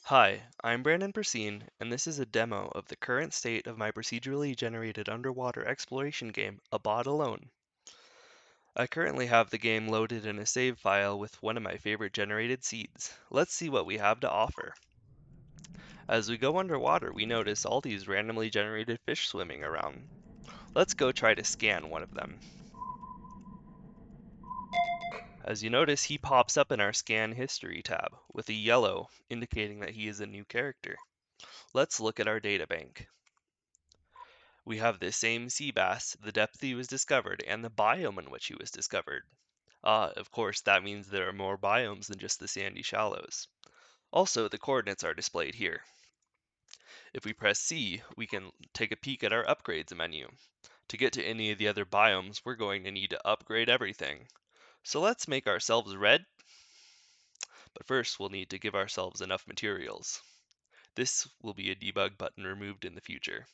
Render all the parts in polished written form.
Hi, I'm Brandon Persine, and this is a demo of the current state of my procedurally generated underwater exploration game, A Bot Alone. I currently have the game loaded in a save file with one of my favorite generated seeds. Let's see what we have to offer. As we go underwater, we notice all these randomly generated fish swimming around. Let's go try to scan one of them. As you notice, he pops up in our Scan History tab, with a yellow indicating that he is a new character. Let's look at our databank. We have the same sea bass, the depth he was discovered, and the biome in which he was discovered. Of course, that means there are more biomes than just the sandy shallows. Also, the coordinates are displayed here. If we press C, we can take a peek at our upgrades menu. To get to any of the other biomes, we're going to need to upgrade everything. So let's make ourselves red, but first we'll need to give ourselves enough materials. This will be a debug button removed in the future.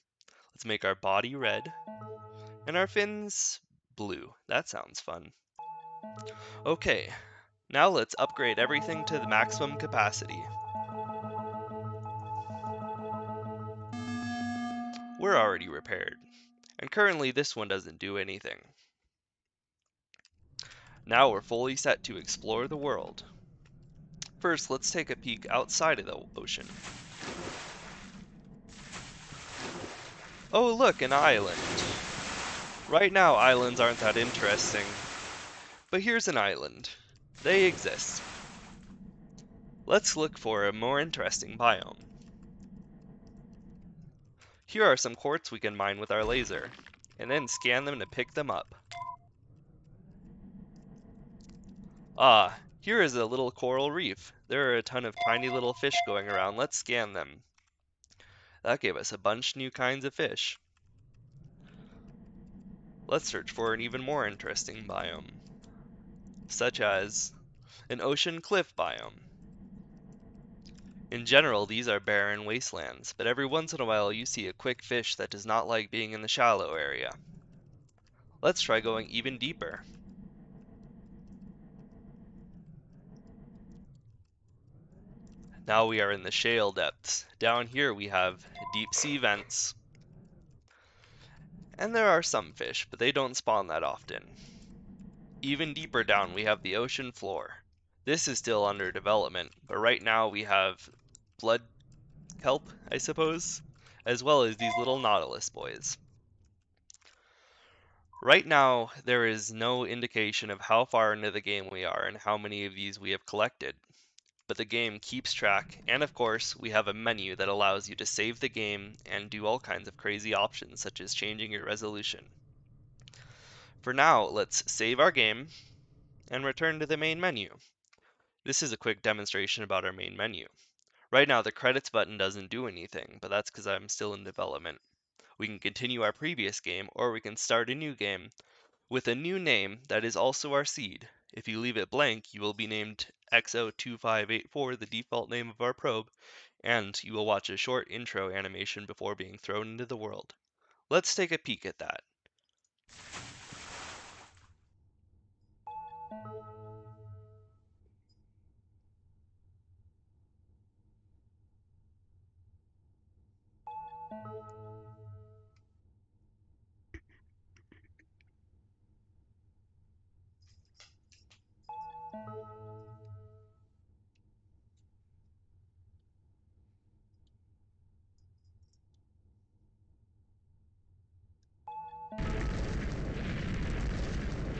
Let's make our body red, and our fins blue. That sounds fun. Okay, now let's upgrade everything to the maximum capacity. We're already repaired, and currently this one doesn't do anything. Now we're fully set to explore the world. First, let's take a peek outside of the ocean. Oh look, an island. Right now islands aren't that interesting, but here's an island. They exist. Let's look for a more interesting biome. Here are some quartz we can mine with our laser, and then scan them to pick them up. Here is a little coral reef. There are a ton of tiny little fish going around. Let's scan them. That gave us a bunch new kinds of fish. Let's search for an even more interesting biome, such as an ocean cliff biome. In general, these are barren wastelands, but every once in a while you see a quick fish that does not like being in the shallow area. Let's try going even deeper. Now we are in the shale depths. Down here we have deep sea vents. And there are some fish, but they don't spawn that often. Even deeper down we have the ocean floor. This is still under development, but right now we have blood kelp, I suppose, as well as these little nautilus boys. Right now, there is no indication of how far into the game we are and how many of these we have collected, but the game keeps track, and of course, we have a menu that allows you to save the game and do all kinds of crazy options, such as changing your resolution. For now, let's save our game and return to the main menu. This is a quick demonstration about our main menu. Right now, the credits button doesn't do anything, but that's because I'm still in development. We can continue our previous game, or we can start a new game with a new name that is also our seed. If you leave it blank, you will be named XO2584, the default name of our probe, and you will watch a short intro animation before being thrown into the world. Let's take a peek at that.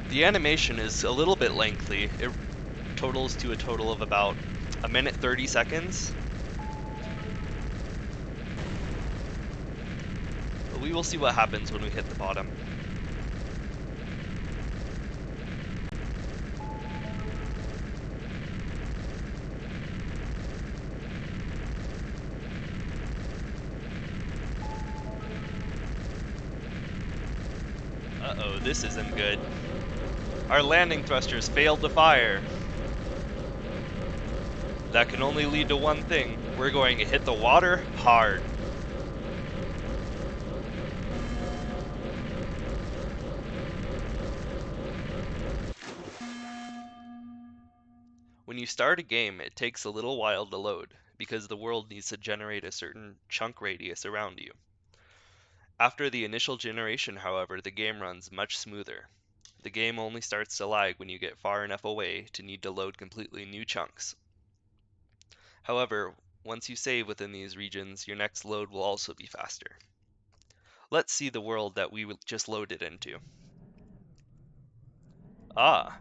The animation is a little bit lengthy. It totals to a total of about a minute 30 seconds. But we will see what happens when we hit the bottom. Uh-oh, this isn't good. Our landing thrusters failed to fire. That can only lead to one thing. We're going to hit the water hard. When you start a game, it takes a little while to load, because the world needs to generate a certain chunk radius around you. After the initial generation, however, the game runs much smoother. The game only starts to lag when you get far enough away to need to load completely new chunks. However, once you save within these regions, your next load will also be faster. Let's see the world that we just loaded into. Ah,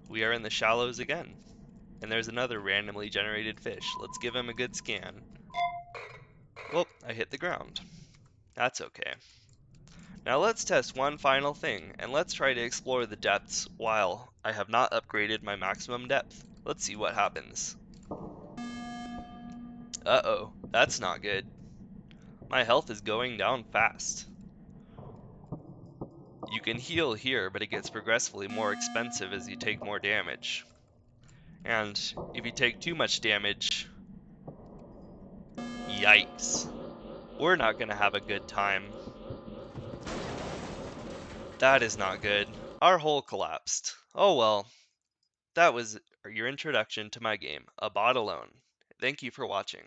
we are in the shallows again. And there's another randomly generated fish. Let's give him a good scan. Well, I hit the ground. That's okay. Now let's test one final thing, and let's try to explore the depths while I have not upgraded my maximum depth. Let's see what happens. Uh-oh, that's not good. My health is going down fast. You can heal here, but it gets progressively more expensive as you take more damage. And if you take too much damage, yikes. We're not gonna have a good time. That is not good. Our hole collapsed. Oh well, that was your introduction to my game, A Bot Alone. Thank you for watching.